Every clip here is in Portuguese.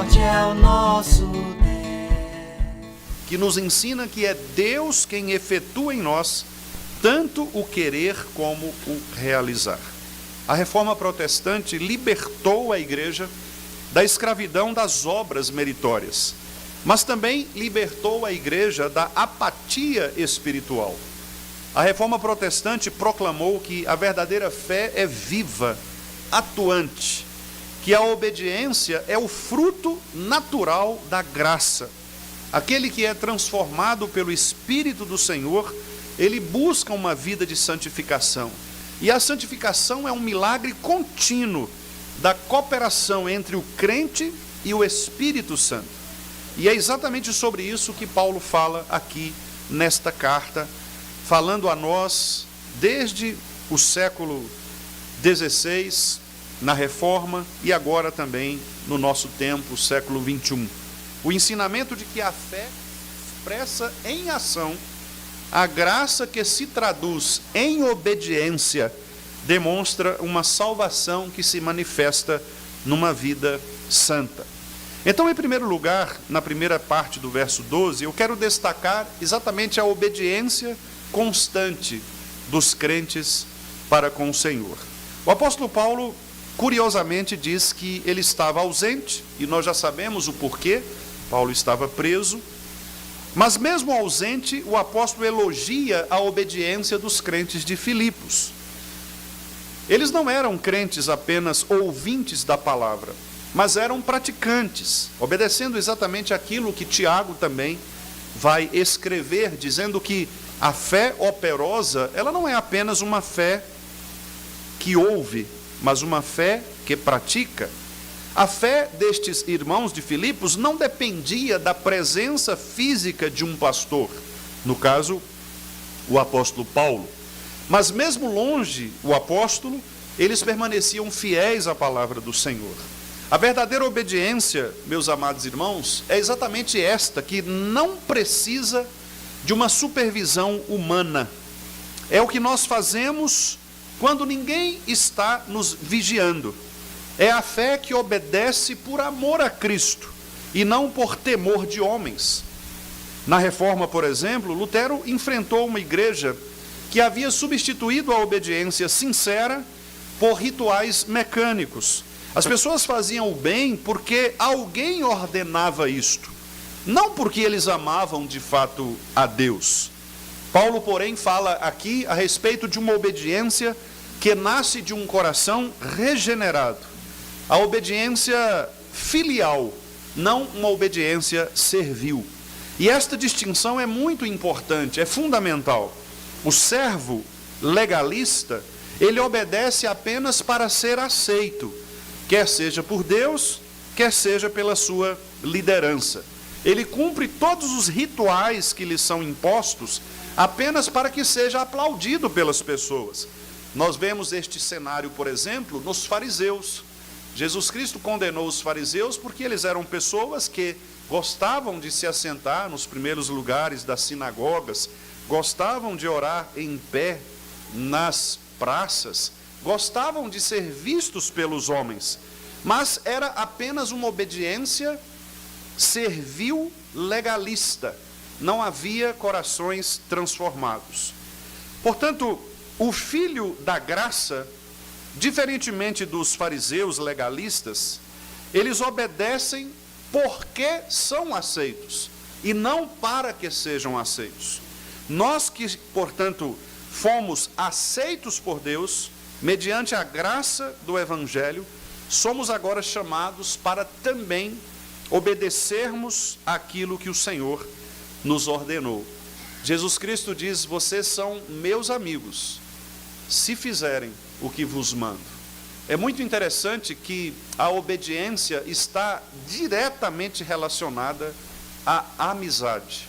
forte é o nosso Deus. Que nos ensina que é Deus quem efetua em nós tanto o querer como o realizar. A Reforma Protestante libertou a igreja da escravidão das obras meritórias, mas também libertou a igreja da apatia espiritual. A Reforma Protestante proclamou que a verdadeira fé é viva, atuante, que a obediência é o fruto natural da graça. Aquele que é transformado pelo Espírito do Senhor, ele busca uma vida de santificação. E a santificação é um milagre contínuo da cooperação entre o crente e o Espírito Santo. E é exatamente sobre isso que Paulo fala aqui nesta carta, falando a nós desde o século XVI, na Reforma, e agora também no nosso tempo, século XXI. O ensinamento de que a fé expressa em ação a graça que se traduz em obediência demonstra uma salvação que se manifesta numa vida santa. Então, em primeiro lugar, na primeira parte do verso 12, eu quero destacar exatamente a obediência constante dos crentes para com o Senhor. O apóstolo Paulo, curiosamente, diz que ele estava ausente, e nós já sabemos o porquê. Paulo estava preso. Mas mesmo ausente, o apóstolo elogia a obediência dos crentes de Filipos. Eles não eram crentes apenas ouvintes da palavra, mas eram praticantes, obedecendo exatamente aquilo que Tiago também vai escrever, dizendo que a fé operosa, ela não é apenas uma fé que ouve, mas uma fé que pratica. A fé destes irmãos de Filipos não dependia da presença física de um pastor, no caso, o apóstolo Paulo. Mas mesmo longe, o apóstolo, eles permaneciam fiéis à palavra do Senhor. A verdadeira obediência, meus amados irmãos, é exatamente esta, que não precisa de uma supervisão humana. É o que nós fazemos quando ninguém está nos vigiando. É a fé que obedece por amor a Cristo e não por temor de homens. Na Reforma, por exemplo, Lutero enfrentou uma igreja que havia substituído a obediência sincera por rituais mecânicos. As pessoas faziam o bem porque alguém ordenava isto, não porque eles amavam de fato a Deus. Paulo, porém, fala aqui a respeito de uma obediência que nasce de um coração regenerado. A obediência filial, não uma obediência servil. E esta distinção é muito importante, é fundamental. O servo legalista, ele obedece apenas para ser aceito, quer seja por Deus, quer seja pela sua liderança. Ele cumpre todos os rituais que lhe são impostos apenas para que seja aplaudido pelas pessoas. Nós vemos este cenário, por exemplo, nos fariseus. Jesus Cristo condenou os fariseus porque eles eram pessoas que gostavam de se assentar nos primeiros lugares das sinagogas, gostavam de orar em pé nas praças, gostavam de ser vistos pelos homens, mas era apenas uma obediência servil legalista, não havia corações transformados. Portanto, o filho da graça, diferentemente dos fariseus legalistas, eles obedecem porque são aceitos e não para que sejam aceitos. Nós que, portanto, fomos aceitos por Deus, mediante a graça do Evangelho, somos agora chamados para também obedecermos aquilo que o Senhor nos ordenou. Jesus Cristo diz: vocês são meus amigos, se fizerem o que vos mando. É muito interessante que a obediência está diretamente relacionada à amizade.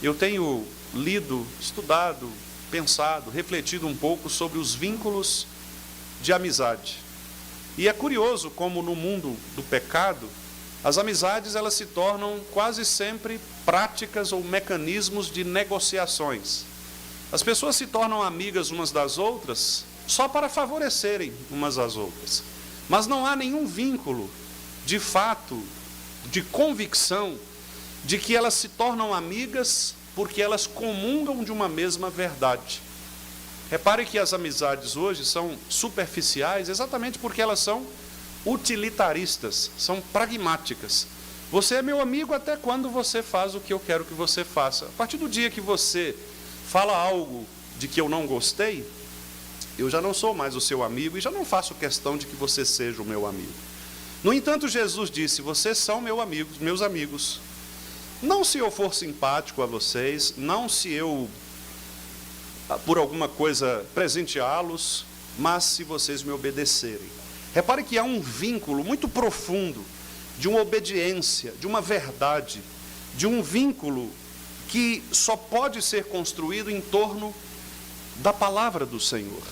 Eu tenho lido, estudado, pensado, refletido um pouco sobre os vínculos de amizade. E é curioso como no mundo do pecado, as amizades elas se tornam quase sempre práticas ou mecanismos de negociações. As pessoas se tornam amigas umas das outras só para favorecerem umas às outras. Mas não há nenhum vínculo, de fato, de convicção de que elas se tornam amigas porque elas comungam de uma mesma verdade. Repare que as amizades hoje são superficiais exatamente porque elas são utilitaristas, são pragmáticas. Você é meu amigo até quando você faz o que eu quero que você faça. A partir do dia que você fala algo de que eu não gostei, eu já não sou mais o seu amigo e já não faço questão de que você seja o meu amigo. No entanto, Jesus disse: vocês são meus amigos. Não se eu for simpático a vocês, não se eu, por alguma coisa, presenteá-los, mas se vocês me obedecerem. Repare que há um vínculo muito profundo de uma obediência, de uma verdade, de um vínculo que só pode ser construído em torno da palavra do Senhor.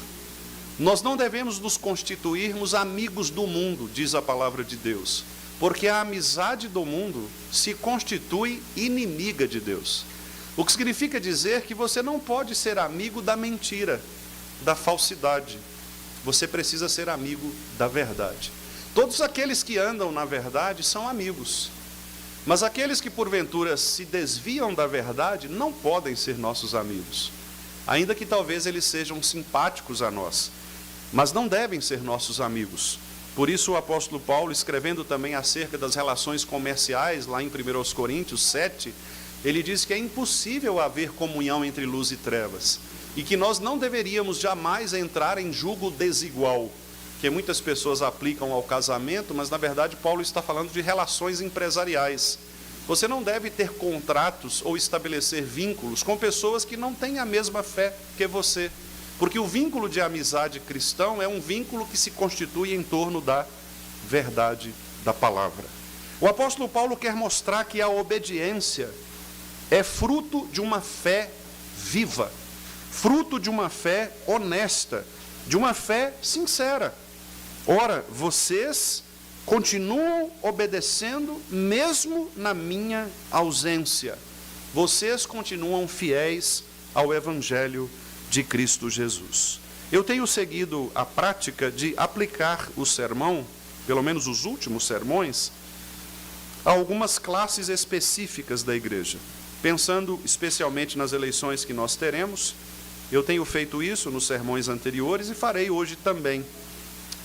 Nós não devemos nos constituirmos amigos do mundo, diz a palavra de Deus, porque a amizade do mundo se constitui inimiga de Deus. O que significa dizer que você não pode ser amigo da mentira, da falsidade. Você precisa ser amigo da verdade. Todos aqueles que andam na verdade são amigos. Mas aqueles que porventura se desviam da verdade não podem ser nossos amigos. Ainda que talvez eles sejam simpáticos a nós, mas não devem ser nossos amigos. Por isso o apóstolo Paulo, escrevendo também acerca das relações comerciais, lá em 1 Coríntios 7, ele diz que é impossível haver comunhão entre luz e trevas, e que nós não deveríamos jamais entrar em julgo desigual, que muitas pessoas aplicam ao casamento, mas na verdade Paulo está falando de relações empresariais. Você não deve ter contratos ou estabelecer vínculos com pessoas que não têm a mesma fé que você, porque o vínculo de amizade cristão é um vínculo que se constitui em torno da verdade da palavra. O apóstolo Paulo quer mostrar que a obediência é fruto de uma fé viva, fruto de uma fé honesta, de uma fé sincera. Ora, vocês continuam obedecendo mesmo na minha ausência. Vocês continuam fiéis ao Evangelho de Cristo Jesus. Eu tenho seguido a prática de aplicar o sermão, pelo menos os últimos sermões, a algumas classes específicas da igreja. Pensando especialmente nas eleições que nós teremos, eu tenho feito isso nos sermões anteriores e farei hoje também.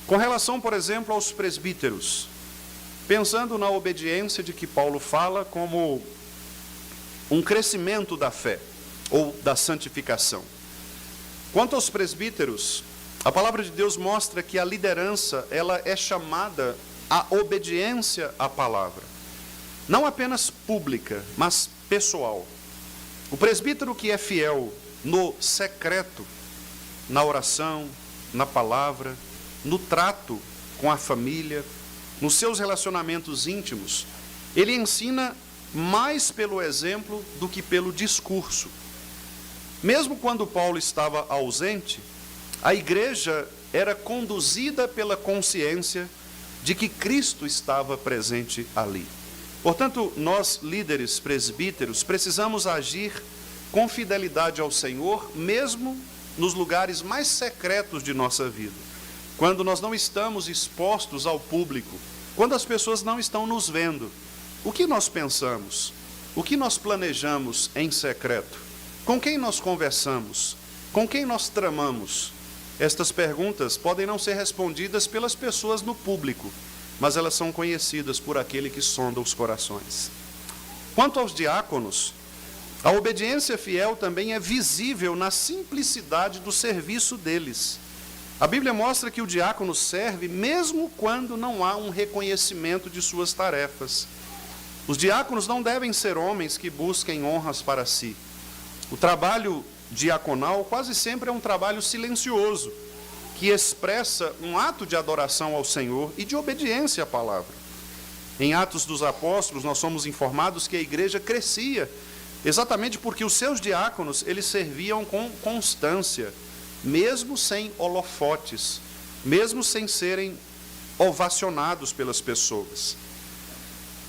Com relação, por exemplo, aos presbíteros, pensando na obediência de que Paulo fala como um crescimento da fé ou da santificação. Quanto aos presbíteros, a palavra de Deus mostra que a liderança, ela é chamada à obediência à palavra. Não apenas pública, mas pessoal. O presbítero que é fiel no secreto, na oração, na palavra, no trato com a família, nos seus relacionamentos íntimos, ele ensina mais pelo exemplo do que pelo discurso. Mesmo quando Paulo estava ausente, a igreja era conduzida pela consciência de que Cristo estava presente ali. Portanto, nós, líderes presbíteros, precisamos agir com fidelidade ao Senhor, mesmo nos lugares mais secretos de nossa vida. Quando nós não estamos expostos ao público, quando as pessoas não estão nos vendo, o que nós pensamos? O que nós planejamos em secreto? Com quem nós conversamos? Com quem nós tramamos? Estas perguntas podem não ser respondidas pelas pessoas no público, mas elas são conhecidas por aquele que sonda os corações. Quanto aos diáconos, a obediência fiel também é visível na simplicidade do serviço deles. A Bíblia mostra que o diácono serve mesmo quando não há um reconhecimento de suas tarefas. Os diáconos não devem ser homens que busquem honras para si. O trabalho diaconal quase sempre é um trabalho silencioso, que expressa um ato de adoração ao Senhor e de obediência à palavra. Em Atos dos Apóstolos, nós somos informados que a igreja crescia, exatamente porque os seus diáconos, eles serviam com constância, mesmo sem holofotes, mesmo sem serem ovacionados pelas pessoas.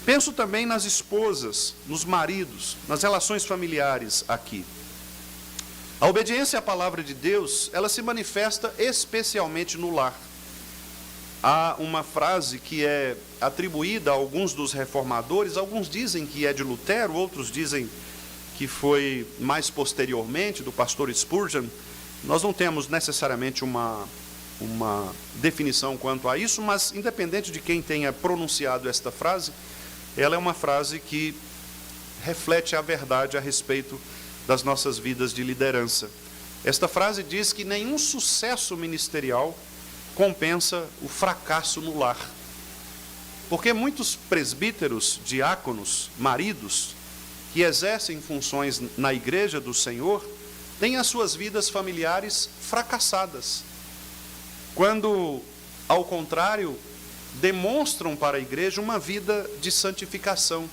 Penso também nas esposas, nos maridos, nas relações familiares aqui. A obediência à palavra de Deus, ela se manifesta especialmente no lar. há uma frase que é atribuída a alguns dos reformadores, alguns dizem que é de Lutero, outros dizem que foi mais posteriormente, do pastor Spurgeon. Nós não temos necessariamente uma definição quanto a isso, mas independente de quem tenha pronunciado esta frase, ela é uma frase que reflete a verdade a respeito das nossas vidas de liderança. Esta frase diz que nenhum sucesso ministerial compensa o fracasso no lar. Porque muitos presbíteros, diáconos, maridos, que exercem funções na igreja do Senhor, têm as suas vidas familiares fracassadas. Quando, ao contrário, demonstram para a igreja uma vida de santificação.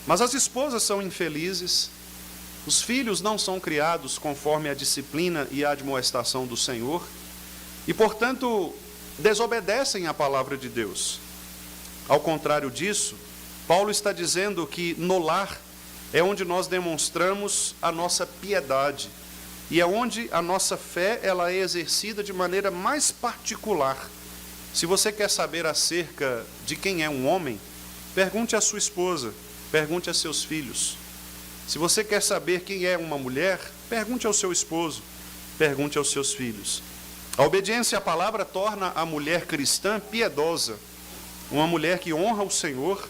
Mas as esposas são infelizes, os filhos não são criados conforme a disciplina e a admoestação do Senhor, e, portanto, desobedecem à palavra de Deus. Ao contrário disso, Paulo está dizendo que no lar é onde nós demonstramos a nossa piedade, e é onde a nossa fé ela é exercida de maneira mais particular. Se você quer saber acerca de quem é um homem, pergunte à sua esposa, pergunte a seus filhos. Se você quer saber quem é uma mulher, pergunte ao seu esposo, pergunte aos seus filhos. A obediência à palavra torna a mulher cristã piedosa, uma mulher que honra o Senhor,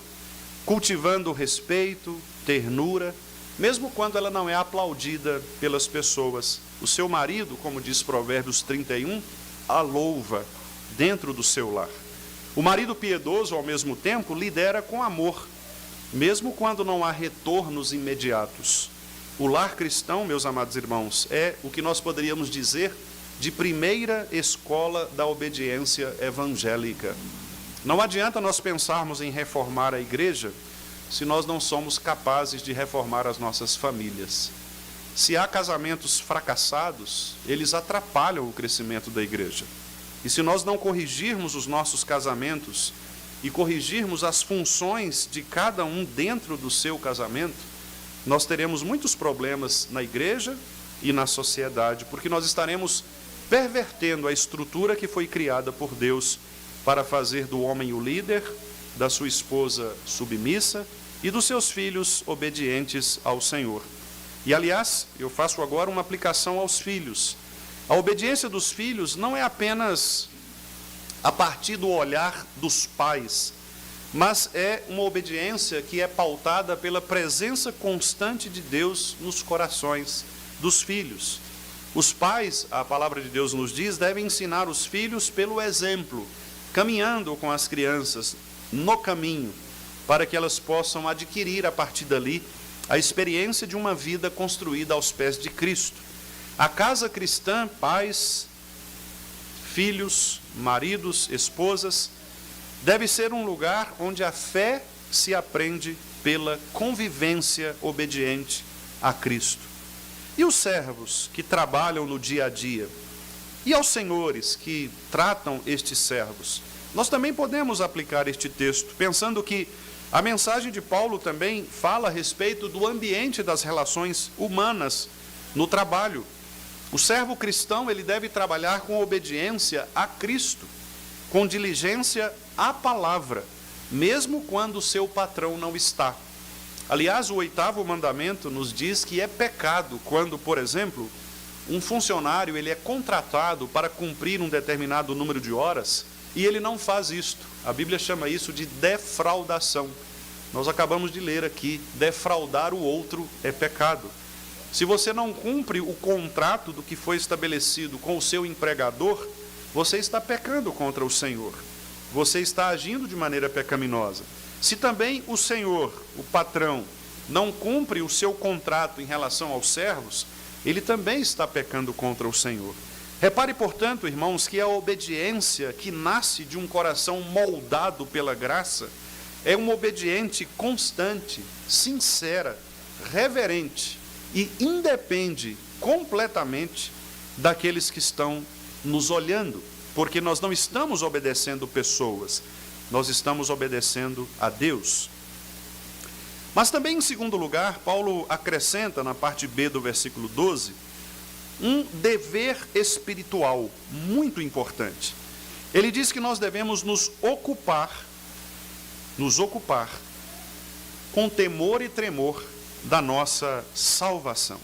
cultivando respeito, ternura, mesmo quando ela não é aplaudida pelas pessoas. O seu marido, como diz Provérbios 31, a louva dentro do seu lar. O marido piedoso, ao mesmo tempo, lidera com amor, mesmo quando não há retornos imediatos. O lar cristão, meus amados irmãos, é o que nós poderíamos dizer de primeira escola da obediência evangélica. Não adianta nós pensarmos em reformar a igreja se nós não somos capazes de reformar as nossas famílias. Se há casamentos fracassados, eles atrapalham o crescimento da igreja. E se nós não corrigirmos os nossos casamentos e corrigirmos as funções de cada um dentro do seu casamento, nós teremos muitos problemas na igreja e na sociedade, porque nós estaremos pervertendo a estrutura que foi criada por Deus para fazer do homem o líder, da sua esposa submissa e dos seus filhos obedientes ao Senhor. E, aliás, eu faço agora uma aplicação aos filhos. A obediência dos filhos não é apenas a partir do olhar dos pais, mas é uma obediência que é pautada pela presença constante de Deus nos corações dos filhos. Os pais, a palavra de Deus nos diz, devem ensinar os filhos pelo exemplo, caminhando com as crianças no caminho, para que elas possam adquirir a partir dali a experiência de uma vida construída aos pés de Cristo. A casa cristã, pais, filhos, maridos, esposas, deve ser um lugar onde a fé se aprende pela convivência obediente a Cristo. E os servos que trabalham no dia a dia? E aos senhores que tratam estes servos? Nós também podemos aplicar este texto, pensando que a mensagem de Paulo também fala a respeito do ambiente das relações humanas no trabalho. O servo cristão, ele deve trabalhar com obediência a Cristo, com diligência à palavra, mesmo quando o seu patrão não está. Aliás, o 8º mandamento nos diz que é pecado quando, por exemplo, um funcionário ele é contratado para cumprir um determinado número de horas e ele não faz isto. A Bíblia chama isso de defraudação. Nós acabamos de ler aqui, defraudar o outro é pecado. Se você não cumpre o contrato do que foi estabelecido com o seu empregador, você está pecando contra o Senhor. Você está agindo de maneira pecaminosa. Se também o Senhor, o patrão, não cumpre o seu contrato em relação aos servos, ele também está pecando contra o Senhor. Repare, portanto, irmãos, que a obediência que nasce de um coração moldado pela graça é uma obediente constante, sincera, reverente e independe completamente daqueles que estão nos olhando, porque nós não estamos obedecendo pessoas, nós estamos obedecendo a Deus. Mas também, em segundo lugar, Paulo acrescenta na parte B do versículo 12, um dever espiritual muito importante. Ele diz que nós devemos nos ocupar com temor e tremor da nossa salvação.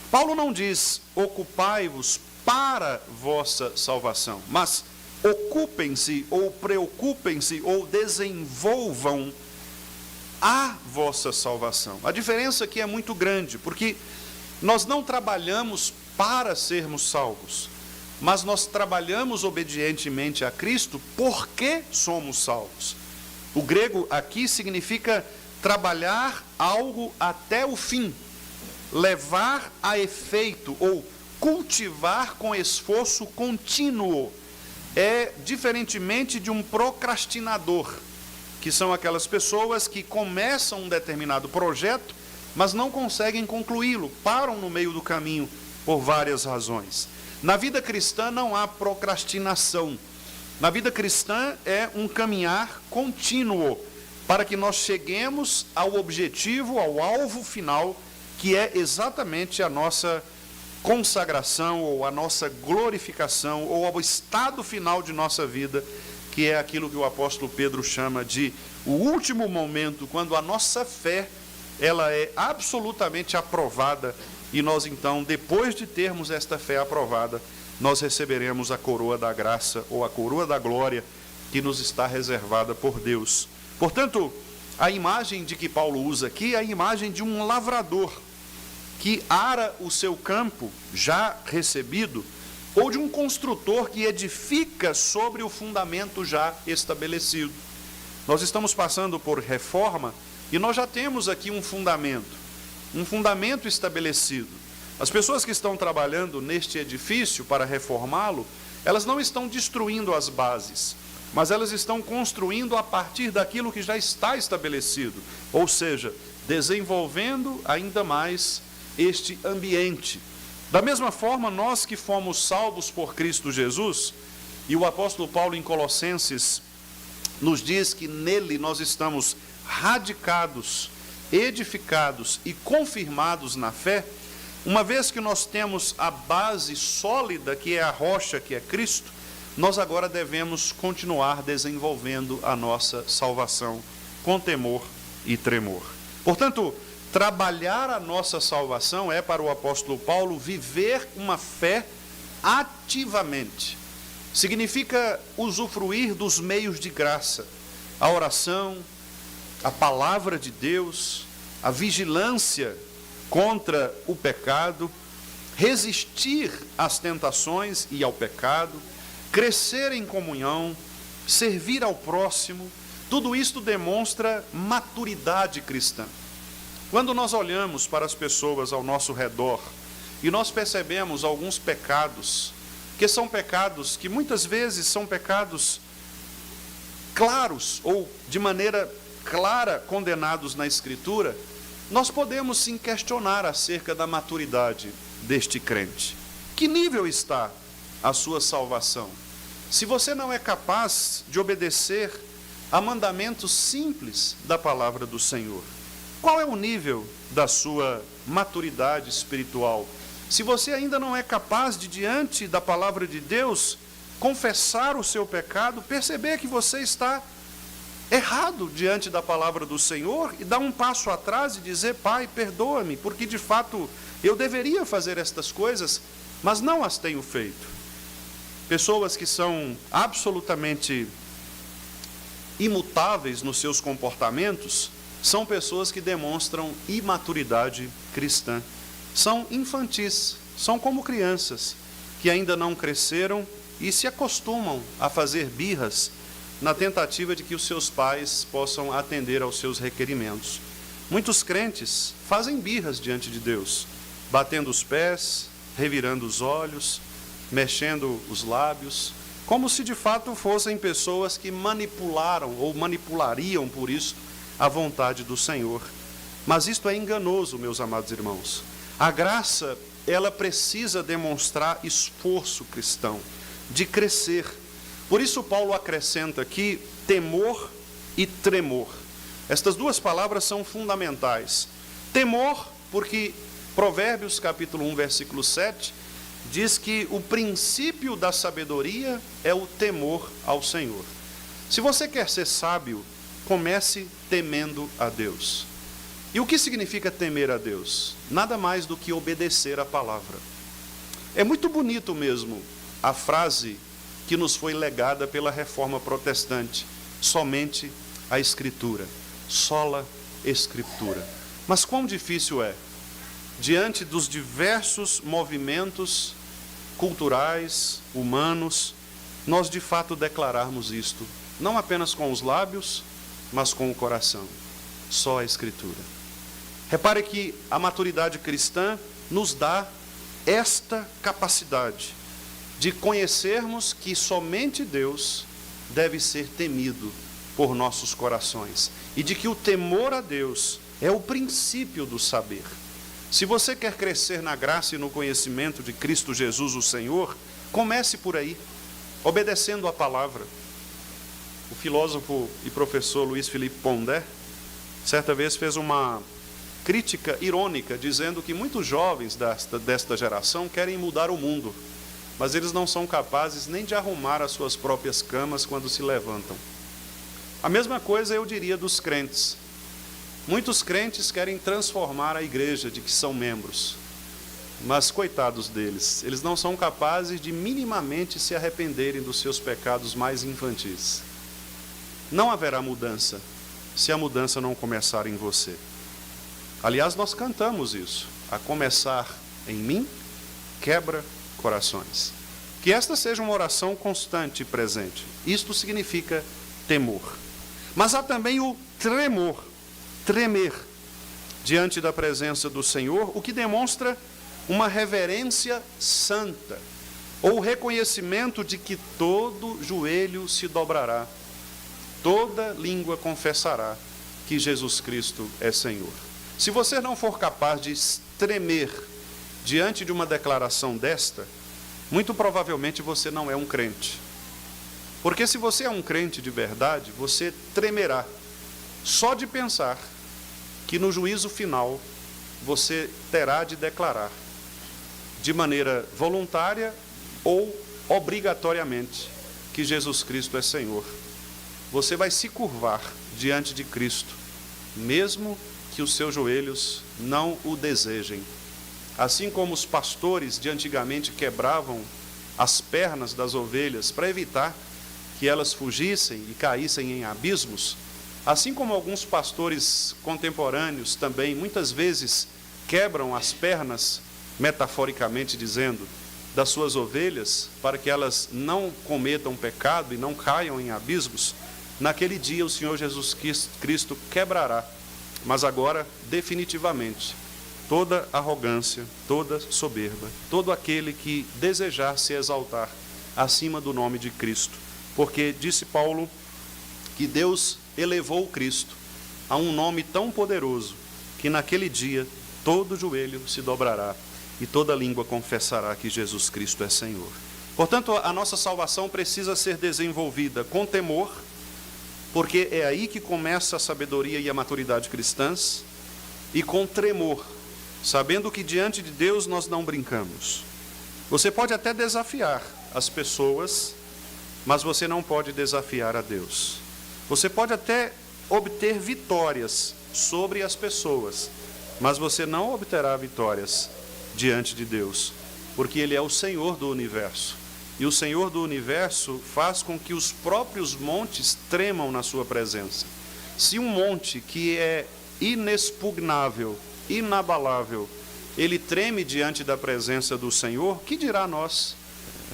Paulo não diz ocupai-vos para vossa salvação, mas ocupem-se ou preocupem-se ou desenvolvam a vossa salvação. A diferença aqui é muito grande, porque nós não trabalhamos para sermos salvos, mas nós trabalhamos obedientemente a Cristo porque somos salvos. O grego aqui significa trabalhar algo até o fim, levar a efeito ou cultivar com esforço contínuo. É diferentemente de um procrastinador, que são aquelas pessoas que começam um determinado projeto, mas não conseguem concluí-lo, param no meio do caminho por várias razões. Na vida cristã não há procrastinação. Na vida cristã é um caminhar contínuo para que nós cheguemos ao objetivo, ao alvo final, que é exatamente a nossa consagração ou a nossa glorificação ou ao estado final de nossa vida, que é aquilo que o apóstolo Pedro chama de o último momento, quando a nossa fé ela é absolutamente aprovada e nós então, depois de termos esta fé aprovada, nós receberemos a coroa da graça ou a coroa da glória que nos está reservada por Deus. Portanto, a imagem de que Paulo usa aqui é a imagem de um lavrador que ara o seu campo já recebido, ou de um construtor que edifica sobre o fundamento já estabelecido. Nós estamos passando por reforma e nós já temos aqui um fundamento estabelecido. As pessoas que estão trabalhando neste edifício para reformá-lo, elas não estão destruindo as bases, mas elas estão construindo a partir daquilo que já está estabelecido, ou seja, desenvolvendo ainda mais este ambiente. Da mesma forma, nós que fomos salvos por Cristo Jesus, e o apóstolo Paulo em Colossenses nos diz que nele nós estamos radicados, edificados e confirmados na fé, uma vez que nós temos a base sólida, que é a rocha, que é Cristo, nós agora devemos continuar desenvolvendo a nossa salvação com temor e tremor. Portanto, trabalhar a nossa salvação é, para o apóstolo Paulo, viver uma fé ativamente. Significa usufruir dos meios de graça, a oração, a palavra de Deus, a vigilância contra o pecado, resistir às tentações e ao pecado, crescer em comunhão, servir ao próximo. Tudo isto demonstra maturidade cristã. Quando nós olhamos para as pessoas ao nosso redor e nós percebemos alguns pecados, que são pecados que muitas vezes são pecados claros ou de maneira clara condenados na Escritura, nós podemos sim questionar acerca da maturidade deste crente. Que nível está a sua salvação? Se você não é capaz de obedecer a mandamentos simples da palavra do Senhor, qual é o nível da sua maturidade espiritual? Se você ainda não é capaz de, diante da palavra de Deus, confessar o seu pecado, perceber que você está errado diante da palavra do Senhor e dar um passo atrás e dizer: Pai, perdoa-me, porque de fato eu deveria fazer estas coisas, mas não as tenho feito. Pessoas que são absolutamente imutáveis nos seus comportamentos são pessoas que demonstram imaturidade cristã. São infantis, são como crianças que ainda não cresceram e se acostumam a fazer birras na tentativa de que os seus pais possam atender aos seus requerimentos. Muitos crentes fazem birras diante de Deus, batendo os pés, revirando os olhos, mexendo os lábios, como se de fato fossem pessoas que manipularam ou manipulariam por isso a vontade do Senhor. Mas isto é enganoso, meus amados irmãos. A graça, ela precisa demonstrar esforço cristão, de crescer. Por isso Paulo acrescenta aqui temor e tremor. Estas duas palavras são fundamentais. Temor, porque Provérbios capítulo 1, versículo 7, diz que o princípio da sabedoria é o temor ao Senhor. Se você quer ser sábio, comece temendo a Deus. E o que significa temer a Deus? Nada mais do que obedecer a palavra. É muito bonito mesmo a frase que nos foi legada pela Reforma Protestante: somente a Escritura, sola Escritura. Mas quão difícil é, diante dos diversos movimentos culturais, humanos, nós de fato declararmos isto, não apenas com os lábios, mas com o coração. Só a Escritura. Repare que a maturidade cristã nos dá esta capacidade de conhecermos que somente Deus deve ser temido por nossos corações e de que o temor a Deus é o princípio do saber. Se você quer crescer na graça e no conhecimento de Cristo Jesus, o Senhor, comece por aí, obedecendo a palavra. O filósofo e professor Luiz Felipe Pondé, certa vez fez uma crítica irônica, dizendo que muitos jovens desta geração querem mudar o mundo, mas eles não são capazes nem de arrumar as suas próprias camas quando se levantam. A mesma coisa eu diria dos crentes. Muitos crentes querem transformar a igreja de que são membros, mas coitados deles, eles não são capazes de minimamente se arrependerem dos seus pecados mais infantis. Não haverá mudança se a mudança não começar em você. Aliás, nós cantamos isso: a começar em mim, quebra corações. Que esta seja uma oração constante e presente. Isto significa temor. Mas há também o tremor, tremer diante da presença do Senhor, o que demonstra uma reverência santa, ou o reconhecimento de que todo joelho se dobrará, toda língua confessará que Jesus Cristo é Senhor. Se você não for capaz de tremer diante de uma declaração desta, muito provavelmente você não é um crente. Porque se você é um crente de verdade, você tremerá só de pensar que no juízo final você terá de declarar, de maneira voluntária ou obrigatoriamente, que Jesus Cristo é Senhor. Você vai se curvar diante de Cristo, mesmo que os seus joelhos não o desejem. Assim como os pastores de antigamente quebravam as pernas das ovelhas para evitar que elas fugissem e caíssem em abismos, assim como alguns pastores contemporâneos também muitas vezes quebram as pernas, metaforicamente dizendo, das suas ovelhas, para que elas não cometam pecado e não caiam em abismos, naquele dia o Senhor Jesus Cristo quebrará, mas agora definitivamente, toda arrogância, toda soberba, todo aquele que desejar se exaltar acima do nome de Cristo. Porque disse Paulo que Deus elevou Cristo a um nome tão poderoso que naquele dia todo joelho se dobrará e toda língua confessará que Jesus Cristo é Senhor. Portanto, a nossa salvação precisa ser desenvolvida com temor, porque é aí que começa a sabedoria e a maturidade cristãs, e com tremor, sabendo que diante de Deus nós não brincamos. Você pode até desafiar as pessoas, mas você não pode desafiar a Deus. Você pode até obter vitórias sobre as pessoas, mas você não obterá vitórias diante de Deus, porque Ele é o Senhor do universo. E o Senhor do universo faz com que os próprios montes tremam na sua presença. Se um monte que é inexpugnável, inabalável, ele treme diante da presença do Senhor, que dirá nós,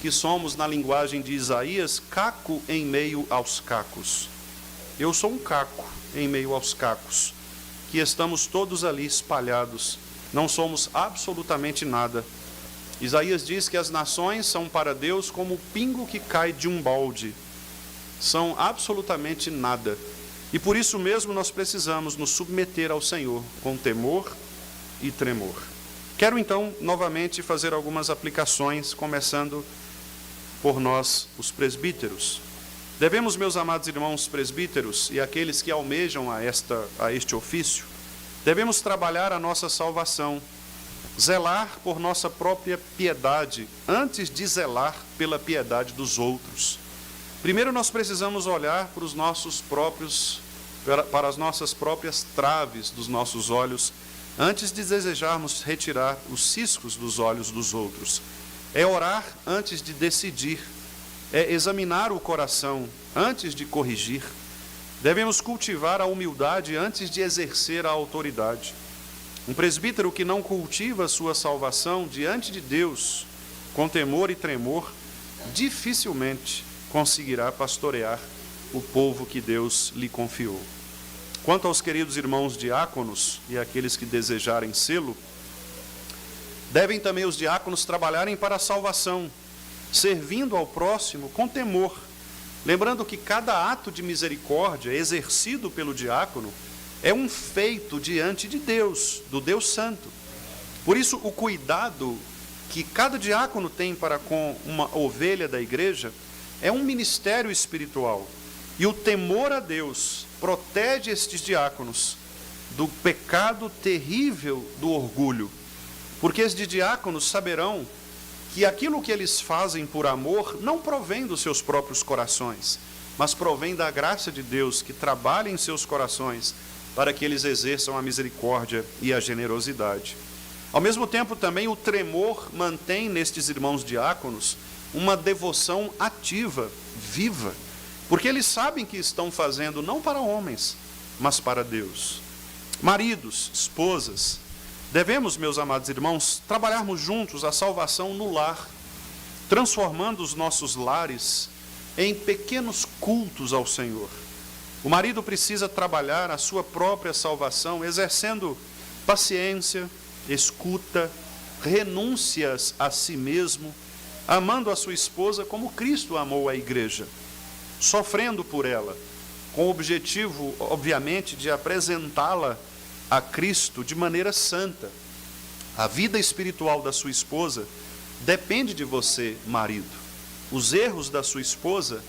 que somos, na linguagem de Isaías, caco em meio aos cacos? Eu sou um caco em meio aos cacos, que estamos todos ali espalhados, não somos absolutamente nada. Isaías diz que as nações são para Deus como o pingo que cai de um balde, são absolutamente nada. E por isso mesmo nós precisamos nos submeter ao Senhor com temor e tremor. Quero então novamente fazer algumas aplicações, começando por nós, os presbíteros. Devemos, meus amados irmãos presbíteros e aqueles que almejam a este ofício, devemos trabalhar a nossa salvação zelar por nossa própria piedade, antes de zelar pela piedade dos outros. Primeiro nós precisamos olhar para os nossos próprios, para as nossas próprias traves dos nossos olhos, antes de desejarmos retirar os ciscos dos olhos dos outros. É orar antes de decidir, é examinar o coração antes de corrigir. Devemos cultivar a humildade antes de exercer a autoridade. Um presbítero que não cultiva a sua salvação diante de Deus, com temor e tremor, dificilmente conseguirá pastorear o povo que Deus lhe confiou. Quanto aos queridos irmãos diáconos e aqueles que desejarem sê-lo, devem também os diáconos trabalharem para a salvação, servindo ao próximo com temor, lembrando que cada ato de misericórdia exercido pelo diácono é um feito diante de Deus, do Deus Santo. Por isso, o cuidado que cada diácono tem para com uma ovelha da igreja é um ministério espiritual. E o temor a Deus protege estes diáconos do pecado terrível do orgulho. Porque estes diáconos saberão que aquilo que eles fazem por amor não provém dos seus próprios corações, mas provém da graça de Deus que trabalha em seus corações para que eles exerçam a misericórdia e a generosidade. Ao mesmo tempo, também o tremor mantém nestes irmãos diáconos uma devoção ativa, viva, porque eles sabem que estão fazendo não para homens, mas para Deus. Maridos, esposas, devemos, meus amados irmãos, trabalharmos juntos a salvação no lar, transformando os nossos lares em pequenos cultos ao Senhor. O marido precisa trabalhar a sua própria salvação, exercendo paciência, escuta, renúncias a si mesmo, amando a sua esposa como Cristo amou a igreja, sofrendo por ela, com o objetivo, obviamente, de apresentá-la a Cristo de maneira santa. A vida espiritual da sua esposa depende de você, marido. Os erros da sua esposa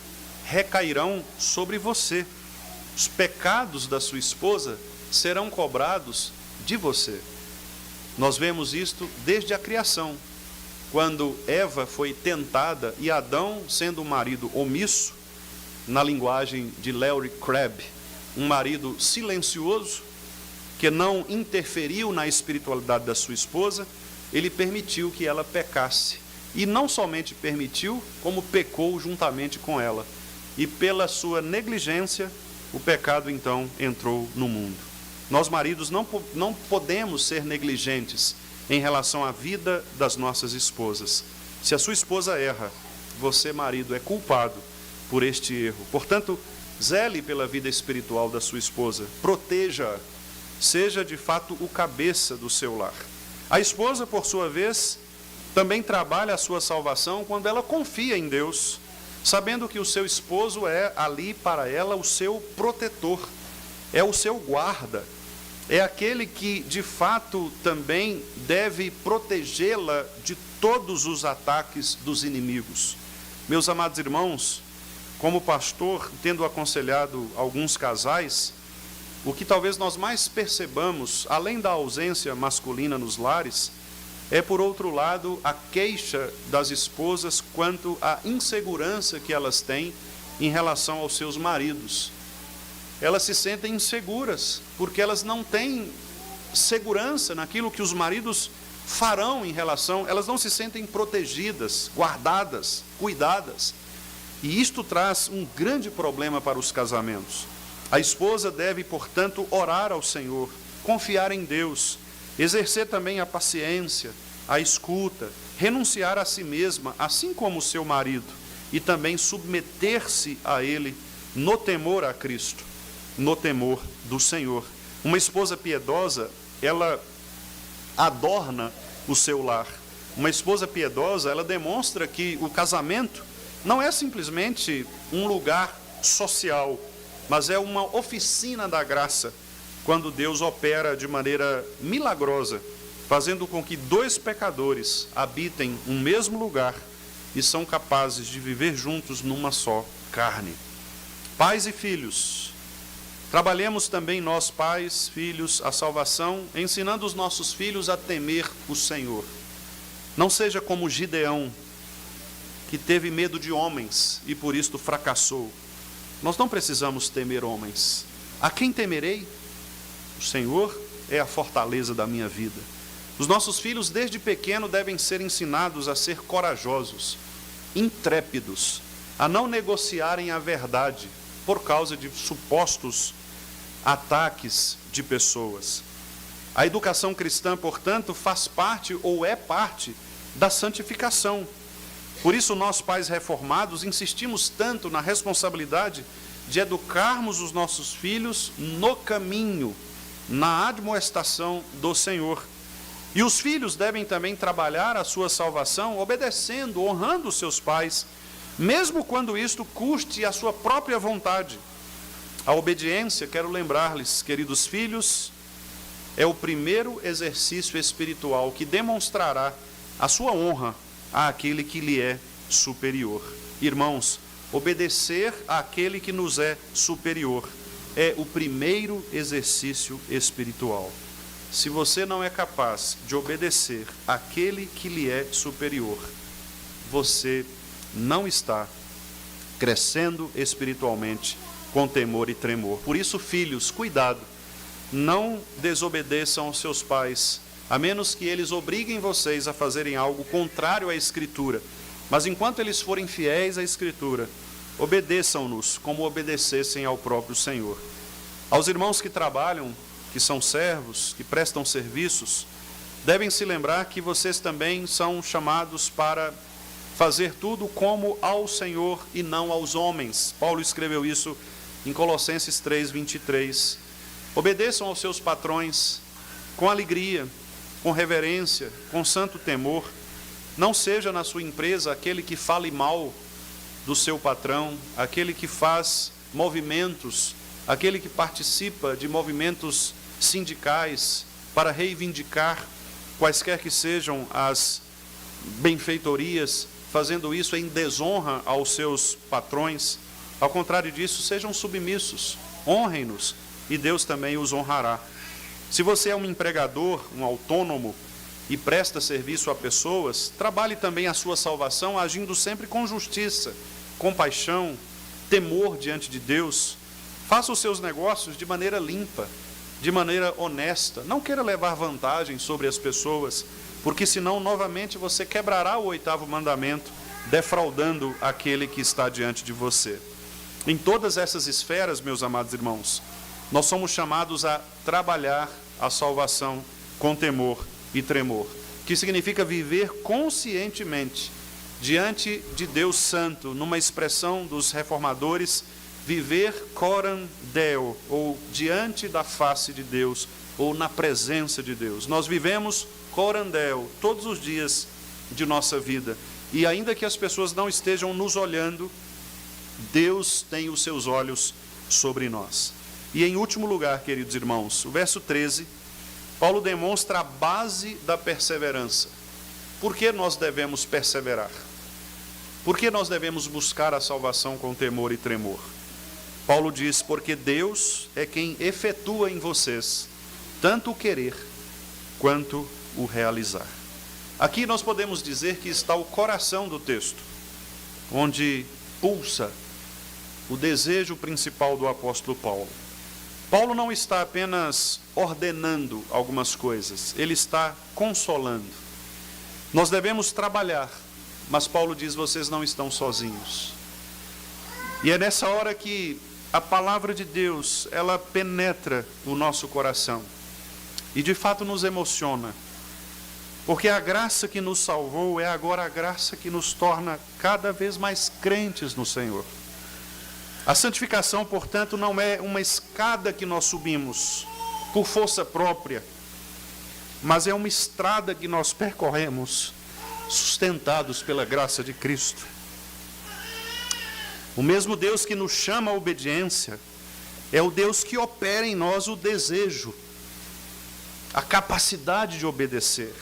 recairão sobre você. Os pecados da sua esposa serão cobrados de você. Nós vemos isto desde a criação, quando Eva foi tentada e Adão, sendo um marido omisso, na linguagem de Larry Crabb, um marido silencioso, que não interferiu na espiritualidade da sua esposa, ele permitiu que ela pecasse. E não somente permitiu, como pecou juntamente com ela. E pela sua negligência, o pecado então entrou no mundo. Nós, maridos, não podemos ser negligentes em relação à vida das nossas esposas. Se a sua esposa erra, você, marido, é culpado por este erro. Portanto, zele pela vida espiritual da sua esposa, proteja-a, seja de fato o cabeça do seu lar. A esposa, por sua vez, também trabalha a sua salvação quando ela confia em Deus, sabendo que o seu esposo é ali para ela o seu protetor, é o seu guarda, é aquele que de fato também deve protegê-la de todos os ataques dos inimigos. Meus amados irmãos, como pastor, tendo aconselhado alguns casais, o que talvez nós mais percebamos, além da ausência masculina nos lares, é, por outro lado, a queixa das esposas quanto à insegurança que elas têm em relação aos seus maridos. Elas se sentem inseguras, porque elas não têm segurança naquilo que os maridos farão em relação, elas não se sentem protegidas, guardadas, cuidadas. E isto traz um grande problema para os casamentos. A esposa deve, portanto, orar ao Senhor, confiar em Deus, exercer também a paciência, a escuta, renunciar a si mesma, assim como o seu marido, e também submeter-se a Ele no temor a Cristo, no temor do Senhor. Uma esposa piedosa, ela adorna o seu lar. Uma esposa piedosa, ela demonstra que o casamento não é simplesmente um lugar social, mas é uma oficina da graça, quando Deus opera de maneira milagrosa, fazendo com que dois pecadores habitem um mesmo lugar e são capazes de viver juntos numa só carne. Pais e filhos, Trabalhemos também nós, pais, filhos, a salvação, ensinando os nossos filhos a temer o Senhor. Não seja como Gideão, que teve medo de homens e por isto fracassou. Nós não precisamos temer homens. A quem temerei? O Senhor é a fortaleza da minha vida. Os nossos filhos, desde pequeno, devem ser ensinados a ser corajosos, intrépidos, a não negociarem a verdade por causa de supostos ataques de pessoas. A educação cristã, portanto, faz parte ou é parte da santificação. Por isso, nós, pais reformados, insistimos tanto na responsabilidade de educarmos os nossos filhos no caminho, na admoestação do Senhor. E os filhos devem também trabalhar a sua salvação obedecendo, honrando os seus pais, mesmo quando isto custe a sua própria vontade. A obediência, quero lembrar-lhes, queridos filhos, é o primeiro exercício espiritual que demonstrará a sua honra àquele que lhe é superior. Irmãos, obedecer àquele que nos é superior é o primeiro exercício espiritual. Se você não é capaz de obedecer àquele que lhe é superior, você não está crescendo espiritualmente com temor e tremor. Por isso, filhos, cuidado, não desobedeçam aos seus pais, a menos que eles obriguem vocês a fazerem algo contrário à Escritura. Mas enquanto eles forem fiéis à Escritura, obedeçam-nos como obedecessem ao próprio Senhor. Aos irmãos que trabalham, que são servos, que prestam serviços, devem se lembrar que vocês também são chamados para fazer tudo como ao Senhor e não aos homens. Paulo escreveu isso em Colossenses 3:23. Obedeçam aos seus patrões com alegria, com reverência, com santo temor. Não seja na sua empresa aquele que fale mal do seu patrão, aquele que faz movimentos, aquele que participa de movimentos sindicais para reivindicar quaisquer que sejam as benfeitorias, fazendo isso em desonra aos seus patrões. Ao contrário disso, sejam submissos, honrem-nos e Deus também os honrará. Se você é um empregador, um autônomo e presta serviço a pessoas, trabalhe também a sua salvação agindo sempre com justiça, compaixão, temor diante de Deus. Faça os seus negócios de maneira limpa, de maneira honesta. Não queira levar vantagem sobre as pessoas, porque senão novamente você quebrará o 8º mandamento, defraudando aquele que está diante de você. Em todas essas esferas, meus amados irmãos, nós somos chamados a trabalhar a salvação com temor e tremor, que significa viver conscientemente diante de Deus Santo, numa expressão dos reformadores, viver coram Deo, ou diante da face de Deus, ou na presença de Deus. Nós vivemos coram Deo todos os dias de nossa vida, e ainda que as pessoas não estejam nos olhando, Deus tem os seus olhos sobre nós. E em último lugar, queridos irmãos, o verso 13, Paulo demonstra a base da perseverança. Por que nós devemos perseverar? Por que nós devemos buscar a salvação com temor e tremor? Paulo diz, porque Deus é quem efetua em vocês tanto o querer quanto o realizar. Aqui nós podemos dizer que está o coração do texto, onde pulsa o desejo principal do apóstolo Paulo. Paulo não está apenas ordenando algumas coisas, ele está consolando. Nós devemos trabalhar, mas Paulo diz, vocês não estão sozinhos. E é nessa hora que a palavra de Deus, ela penetra o nosso coração e de fato nos emociona, porque a graça que nos salvou é agora a graça que nos torna cada vez mais crentes no Senhor. A santificação, portanto, não é uma escada que nós subimos por força própria, mas é uma estrada que nós percorremos, sustentados pela graça de Cristo. O mesmo Deus que nos chama à obediência é o Deus que opera em nós o desejo, a capacidade de obedecer.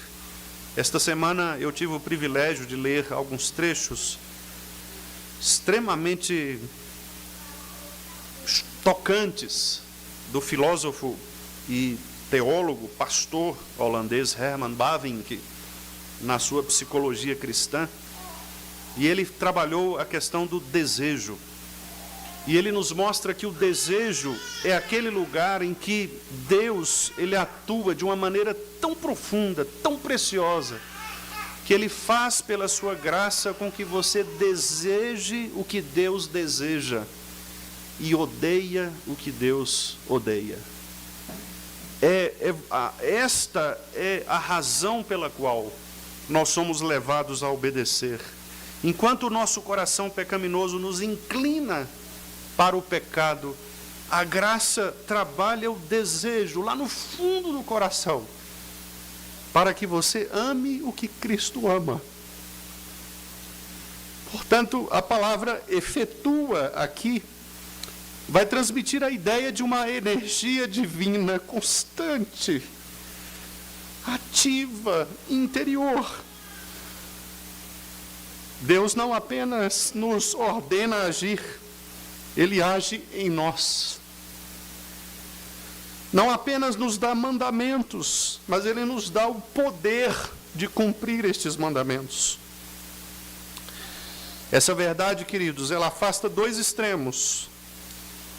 Esta semana eu tive o privilégio de ler alguns trechos extremamente tocantes do filósofo e teólogo, pastor holandês Herman Bavinck, na sua Psicologia Cristã, e ele trabalhou a questão do desejo. E ele nos mostra que o desejo é aquele lugar em que Deus, ele atua de uma maneira tão profunda, tão preciosa, que ele faz pela sua graça com que você deseje o que Deus deseja e odeia o que Deus odeia. Esta é a razão pela qual nós somos levados a obedecer. Enquanto o nosso coração pecaminoso nos inclina para o pecado, a graça trabalha o desejo lá no fundo do coração, para que você ame o que Cristo ama. Portanto, a palavra efetua aqui vai transmitir a ideia de uma energia divina constante, ativa, interior. Deus não apenas nos ordena agir, Ele age em nós. Não apenas nos dá mandamentos, mas Ele nos dá o poder de cumprir estes mandamentos. Essa verdade, queridos, ela afasta dois extremos.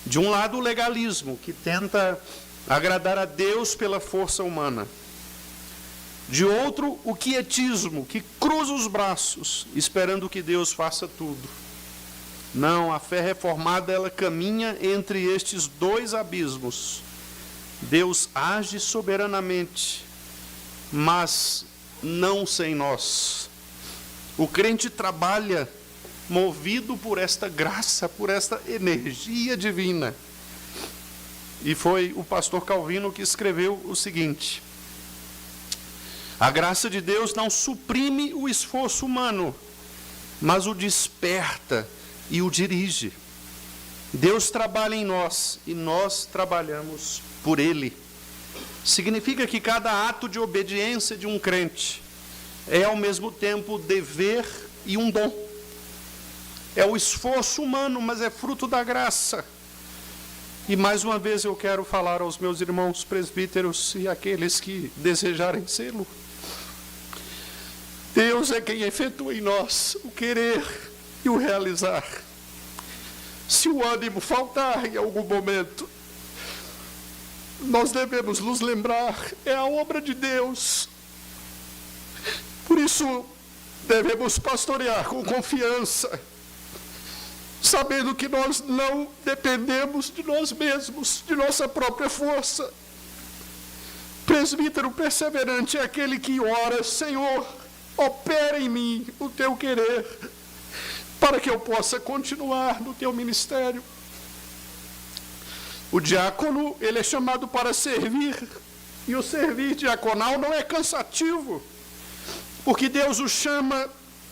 De um lado, o legalismo, que tenta agradar a Deus pela força humana. De outro, o quietismo, que cruza os braços, esperando que Deus faça tudo. Não, a fé reformada, ela caminha entre estes dois abismos. Deus age soberanamente, mas não sem nós. O crente trabalha movido por esta graça, por esta energia divina. E foi o pastor Calvino que escreveu o seguinte: a graça de Deus não suprime o esforço humano, mas o desperta e o dirige. Deus trabalha em nós e nós trabalhamos por Ele. Significa que cada ato de obediência de um crente é ao mesmo tempo dever e um dom. É o esforço humano, mas é fruto da graça. E mais uma vez eu quero falar aos meus irmãos presbíteros e aqueles que desejarem sê-lo. Deus é quem efetua em nós o querer e o realizar. Se o ânimo faltar em algum momento, nós devemos nos lembrar, é a obra de Deus. Por isso, devemos pastorear com confiança, sabendo que nós não dependemos de nós mesmos, de nossa própria força. Presbítero perseverante é aquele que ora: Senhor, opera em mim o teu querer, para que eu possa continuar no teu ministério. O diácono, ele é chamado para servir, e o servir diaconal não é cansativo, porque Deus o chama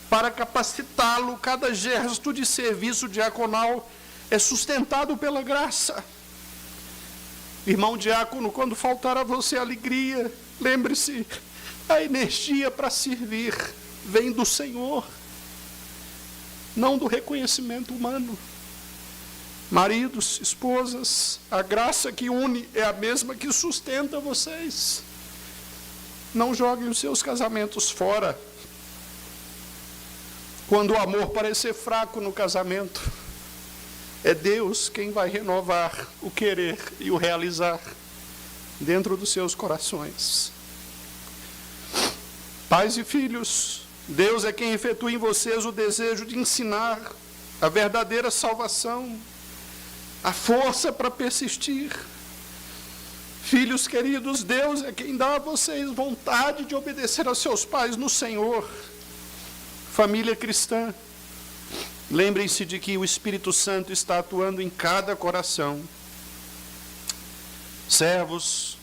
para capacitá-lo. Cada gesto de serviço diaconal é sustentado pela graça. Irmão diácono, quando faltar a você alegria, lembre-se, a energia para servir vem do Senhor, não do reconhecimento humano. Maridos, esposas, a graça que une é a mesma que sustenta vocês. Não joguem os seus casamentos fora. Quando o amor parecer fraco no casamento, é Deus quem vai renovar o querer e o realizar dentro dos seus corações. Pais e filhos, Deus é quem efetua em vocês o desejo de ensinar a verdadeira salvação, a força para persistir. Filhos queridos, Deus é quem dá a vocês vontade de obedecer a seus pais no Senhor. Família cristã, lembrem-se de que o Espírito Santo está atuando em cada coração. Servos,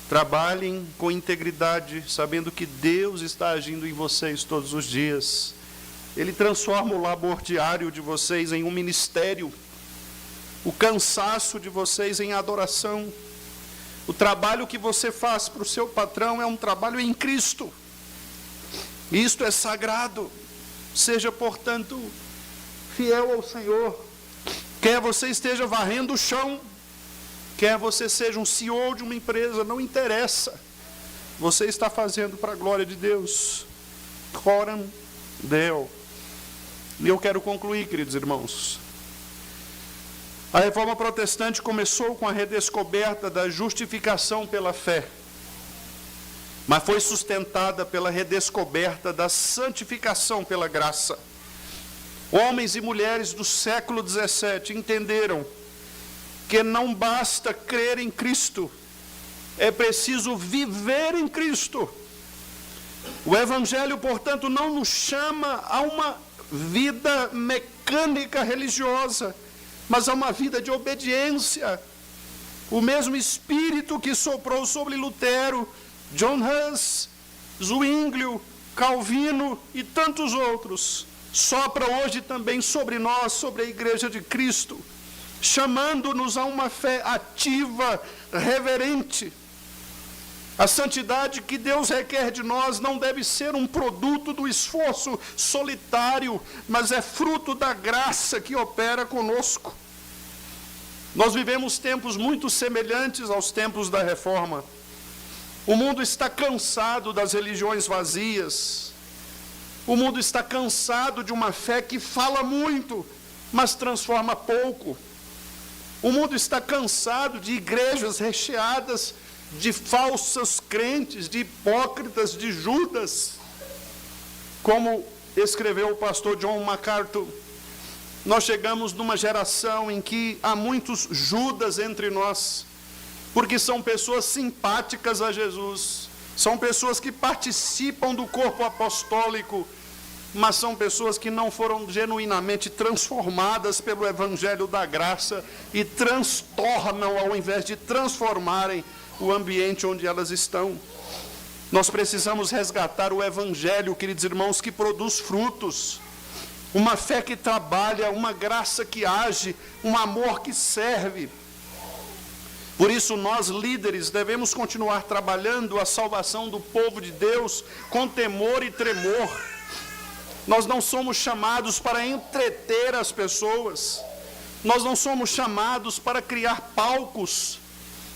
trabalhem com integridade, sabendo que Deus está agindo em vocês todos os dias. Ele transforma o labor diário de vocês em um ministério, o cansaço de vocês em adoração. O trabalho que você faz para o seu patrão é um trabalho em Cristo. Isto é sagrado. Seja, portanto, fiel ao Senhor. Quer você esteja varrendo o chão, Quer você seja um CEO de uma empresa, não interessa. Você está fazendo para a glória de Deus. Coram Deo. E eu quero concluir, queridos irmãos. A reforma protestante começou com a redescoberta da justificação pela fé, mas foi sustentada pela redescoberta da santificação pela graça. Homens e mulheres do século XVII entenderam que não basta crer em Cristo, é preciso viver em Cristo. O Evangelho, portanto, não nos chama a uma vida mecânica religiosa, mas a uma vida de obediência. O mesmo Espírito que soprou sobre Lutero, John Hus, Zwinglio, Calvino e tantos outros, sopra hoje também sobre nós, sobre a Igreja de Cristo, chamando-nos a uma fé ativa, reverente. A santidade que Deus requer de nós não deve ser um produto do esforço solitário, mas é fruto da graça que opera conosco. Nós vivemos tempos muito semelhantes aos tempos da Reforma. O mundo está cansado das religiões vazias. O mundo está cansado de uma fé que fala muito, mas transforma pouco. O mundo está cansado de igrejas recheadas de falsos crentes, de hipócritas, de Judas. Como escreveu o pastor John MacArthur, nós chegamos numa geração em que há muitos Judas entre nós, porque são pessoas simpáticas a Jesus, são pessoas que participam do corpo apostólico, mas são pessoas que não foram genuinamente transformadas pelo Evangelho da graça e transtornam ao invés de transformarem o ambiente onde elas estão. Nós precisamos resgatar o Evangelho, queridos irmãos, que produz frutos, uma fé que trabalha, uma graça que age, um amor que serve. Por isso nós, líderes, devemos continuar trabalhando a salvação do povo de Deus com temor e tremor. Nós não somos chamados para entreter as pessoas, nós não somos chamados para criar palcos,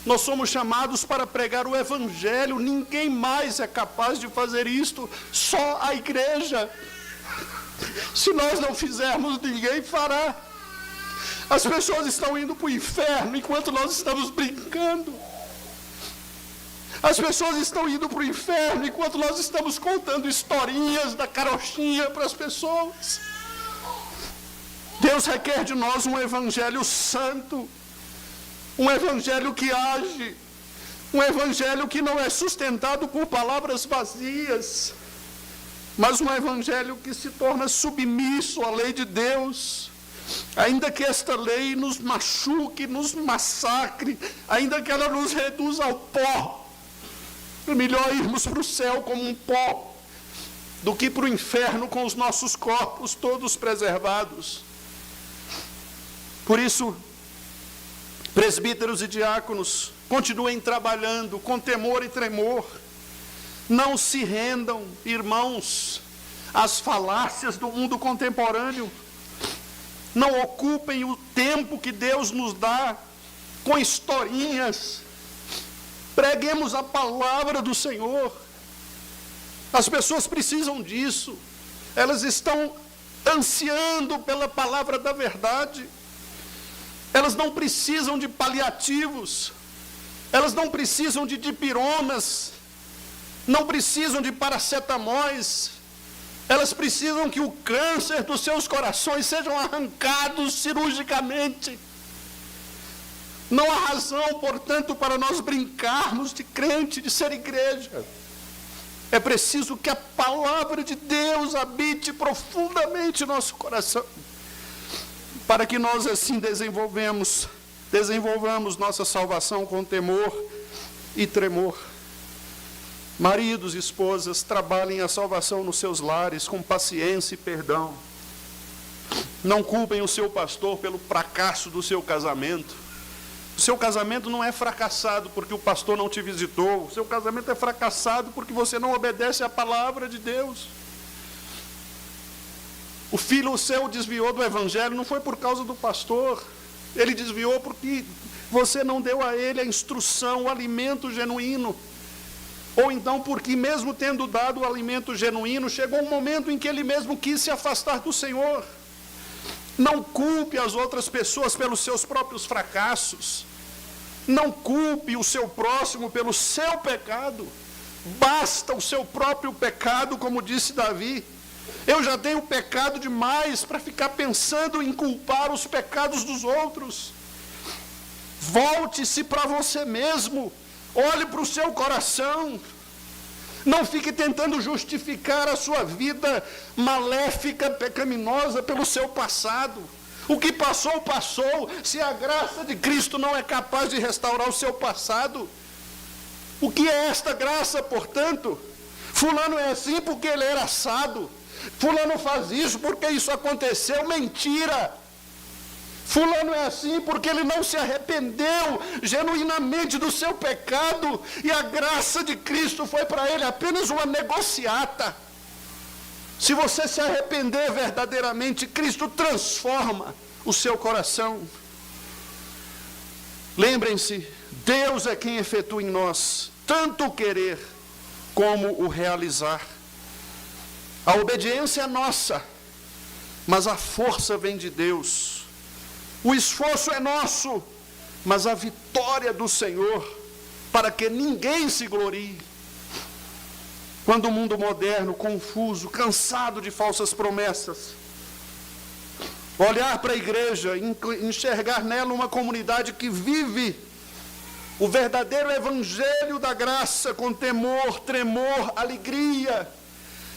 nós somos chamados para pregar o Evangelho. Ninguém mais é capaz de fazer isto, só a igreja. Se nós não fizermos, ninguém fará. As pessoas estão indo para o inferno enquanto nós estamos brincando. As pessoas estão indo para o inferno enquanto nós estamos contando historinhas da carochinha para as pessoas. Deus requer de nós um Evangelho santo, um Evangelho que age, um Evangelho que não é sustentado por palavras vazias, mas um Evangelho que se torna submisso à lei de Deus, ainda que esta lei nos machuque, nos massacre, ainda que ela nos reduza ao pó. É melhor irmos para o céu como um pó do que para o inferno com os nossos corpos todos preservados. Por isso, presbíteros e diáconos, continuem trabalhando com temor e tremor. Não se rendam, irmãos, às falácias do mundo contemporâneo. Não ocupem o tempo que Deus nos dá com historinhas. Preguemos a palavra do Senhor. As pessoas precisam disso. Elas estão ansiando pela palavra da verdade. Elas não precisam de paliativos. Elas não precisam de dipironas. Não precisam de paracetamóis. Elas precisam que o câncer dos seus corações sejam arrancados cirurgicamente. Não há razão, portanto, para nós brincarmos de crente, de ser igreja. É preciso que a palavra de Deus habite profundamente em nosso coração, para que nós assim desenvolvamos nossa salvação com temor e tremor. Maridos e esposas, trabalhem a salvação nos seus lares com paciência e perdão. Não culpem o seu pastor pelo fracasso do seu casamento. O seu casamento não é fracassado porque o pastor não te visitou. O seu casamento é fracassado porque você não obedece à palavra de Deus. O filho seu desviou do Evangelho, não foi por causa do pastor. Ele desviou porque você não deu a ele a instrução, o alimento genuíno. Ou então porque mesmo tendo dado o alimento genuíno, chegou um momento em que ele mesmo quis se afastar do Senhor. Não culpe as outras pessoas pelos seus próprios fracassos. Não culpe o seu próximo pelo seu pecado. Basta o seu próprio pecado, como disse Davi. Eu já tenho pecado demais para ficar pensando em culpar os pecados dos outros. Volte-se para você mesmo. Olhe para o seu coração. Não fique tentando justificar a sua vida maléfica, pecaminosa pelo seu passado. O que passou, passou. Se a graça de Cristo não é capaz de restaurar o seu passado, o que é esta graça, portanto? Fulano é assim porque ele era assado. Fulano faz isso porque isso aconteceu. Mentira! Fulano é assim porque ele não se arrependeu genuinamente do seu pecado, e a graça de Cristo foi para ele apenas uma negociata. Se você se arrepender verdadeiramente, Cristo transforma o seu coração. Lembrem-se, Deus é quem efetua em nós tanto o querer como o realizar. A obediência é nossa, mas a força vem de Deus. O esforço é nosso, mas a vitória do Senhor, para que ninguém se glorie. Quando o mundo moderno, confuso, cansado de falsas promessas, olhar para a igreja, enxergar nela uma comunidade que vive o verdadeiro evangelho da graça com temor, tremor, alegria,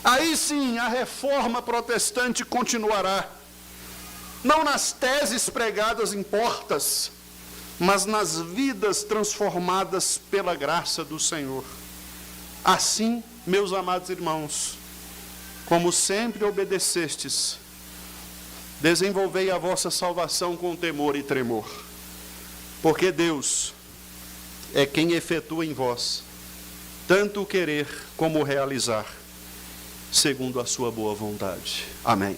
aí sim a reforma protestante continuará. Não nas teses pregadas em portas, mas nas vidas transformadas pela graça do Senhor. Assim, meus amados irmãos, como sempre obedecestes, desenvolvei a vossa salvação com temor e tremor, porque Deus é quem efetua em vós tanto o querer como o realizar, segundo a sua boa vontade. Amém.